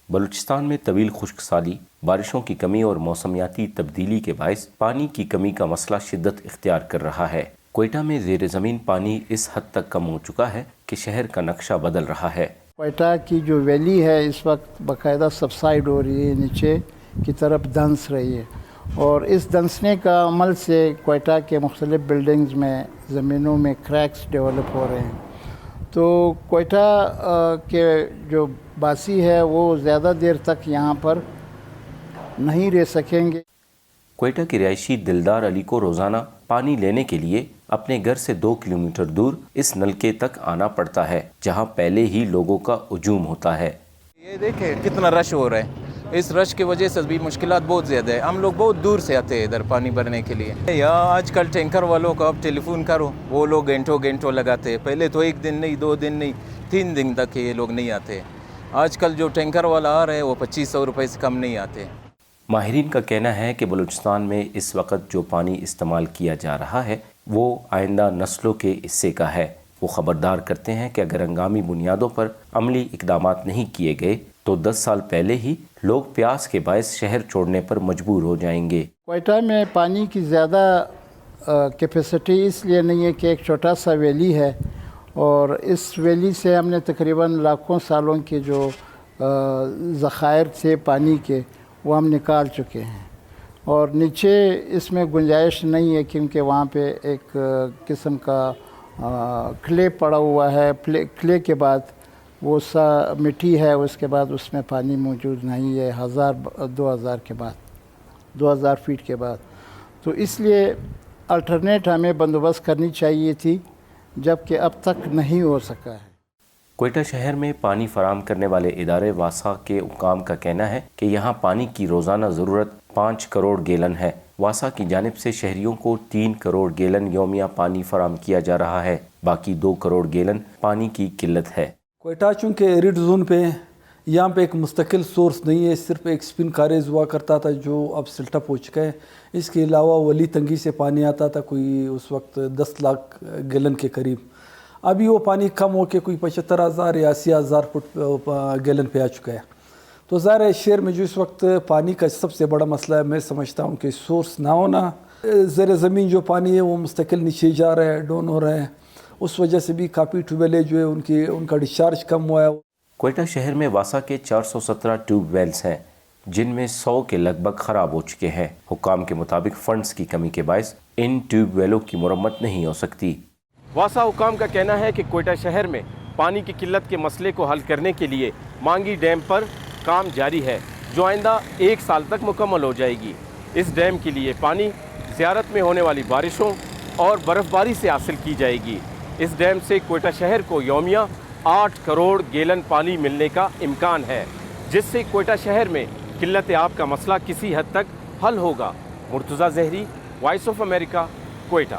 بلوچستان میں طویل خشک سالی، بارشوں کی کمی اور موسمیاتی تبدیلی کے باعث پانی کی کمی کا مسئلہ شدت اختیار کر رہا ہے۔ کوئٹہ میں زیر زمین پانی اس حد تک کم ہو چکا ہے کہ شہر کا نقشہ بدل رہا ہے۔ کوئٹہ کی جو ویلی ہے اس وقت باقاعدہ سبسائڈ ہو رہی ہے، نیچے کی طرف دھنس رہی ہے، اور اس دھنسنے کا عمل سے کوئٹہ کے مختلف بلڈنگز میں زمینوں میں کریکس ڈیولپ ہو رہے ہیں۔ تو کوئٹہ کے جو باسی ہے وہ زیادہ دیر تک یہاں پر نہیں رہ سکیں گے۔ کوئٹہ کے رہائشی دلدار علی کو روزانہ پانی لینے کے لیے اپنے گھر سے 2 کلومیٹر دور اس نلکے تک آنا پڑتا ہے، جہاں پہلے ہی لوگوں کا ہجوم ہوتا ہے۔ یہ دیکھیں کتنا رش ہو رہا ہے، اس رش کی وجہ سے بھی مشکلات بہت زیادہ ہے۔ ہم لوگ بہت دور سے آتے ہیں ادھر پانی بھرنے کے لیے۔ یہاں آج کل ٹینکر والوں کو اب ٹیلی فون کرو، وہ لوگ گھنٹوں لگاتے ہیں۔ پہلے تو 1 دن نہیں، 2 دن نہیں، 3 دن تک یہ لوگ نہیں آتے۔ آج کل جو ٹینکر والا آ رہے ہیں وہ 2500 روپے سے کم نہیں آتے۔ ماہرین کا کہنا ہے کہ بلوچستان میں اس وقت جو پانی استعمال کیا جا رہا ہے وہ آئندہ نسلوں کے حصے کا ہے۔ وہ خبردار کرتے ہیں کہ اگر ہنگامی بنیادوں پر عملی اقدامات نہیں کیے گئے تو 10 سال پہلے ہی لوگ پیاس کے باعث شہر چھوڑنے پر مجبور ہو جائیں گے۔ کوئٹہ میں پانی کی زیادہ کیپیسٹی اس لیے نہیں ہے کہ ایک چھوٹا سا ویلی ہے، اور اس ویلی سے ہم نے تقریباً لاکھوں سالوں کے جو ذخائر تھے پانی کے وہ ہم نکال چکے ہیں، اور نیچے اس میں گنجائش نہیں ہے کیونکہ وہاں پہ ایک قسم کا کلے پڑا ہوا ہے۔ کلے کے بعد وہ سا مٹی ہے، اس کے بعد اس میں پانی موجود نہیں ہے 2000 فیٹ کے بعد۔ تو اس لیے الٹرنیٹ ہمیں بندوبست کرنی چاہیے تھی، جبکہ اب تک نہیں ہو سکا ہے۔ کوئٹہ شہر میں پانی فراہم کرنے والے ادارے واسا کے حکام کا کہنا ہے کہ یہاں پانی کی روزانہ ضرورت 5 کروڑ گیلن ہے۔ واسا کی جانب سے شہریوں کو 3 کروڑ گیلن یومیہ پانی فراہم کیا جا رہا ہے، باقی 2 کروڑ گیلن پانی کی قلت ہے۔ کوئٹہ چونکہ ایرڈ زون پہ یہاں پہ ایک مستقل سورس نہیں ہے، صرف ایک سپن کاریز ہوا کرتا تھا جو اب سلٹ اپ ہو چکا ہے۔ اس کے علاوہ ولی تنگی سے پانی آتا تھا، کوئی اس وقت 10 لاکھ گیلن کے قریب۔ ابھی وہ پانی کم ہو کے کوئی 75,000 یا 80,000 فٹ گیلن پہ آ چکا ہے۔ تو ظاہر ہے شہر میں جو اس وقت پانی کا سب سے بڑا مسئلہ ہے، میں سمجھتا ہوں کہ سورس نہ ہونا، زیر زمین جو پانی ہے وہ مستقل نیچے جا رہا ہے، ڈاؤن ہو رہا ہے، اس وجہ سے بھی کافی ٹیوب جو ہے ان کا ڈسچارج کم ہوا ہے۔ کوئٹہ شہر میں واسا کے 417 ٹیوب ویلز ہیں، جن میں 100 کے لگ بھگ خراب ہو چکے ہیں۔ حکام کے مطابق فنڈز کی کمی کے باعث ان ٹیوب ویلوں کی مرمت نہیں ہو سکتی۔ واسا حکام کا کہنا ہے کہ کوئٹہ شہر میں پانی کی قلت کے مسئلے کو حل کرنے کے لیے مانگی ڈیم پر کام جاری ہے، جو آئندہ 1 سال تک مکمل ہو جائے گی۔ اس ڈیم کے لیے پانی زیارت میں ہونے والی بارشوں اور برف باری سے حاصل کی جائے گی۔ اس ڈیم سے کوئٹہ شہر کو یومیہ 8 کروڑ گیلن پانی ملنے کا امکان ہے، جس سے کوئٹہ شہر میں قلت آب کا مسئلہ کسی حد تک حل ہوگا۔ مرتضیٰ زہری، وائس آف امریکہ، کوئٹہ۔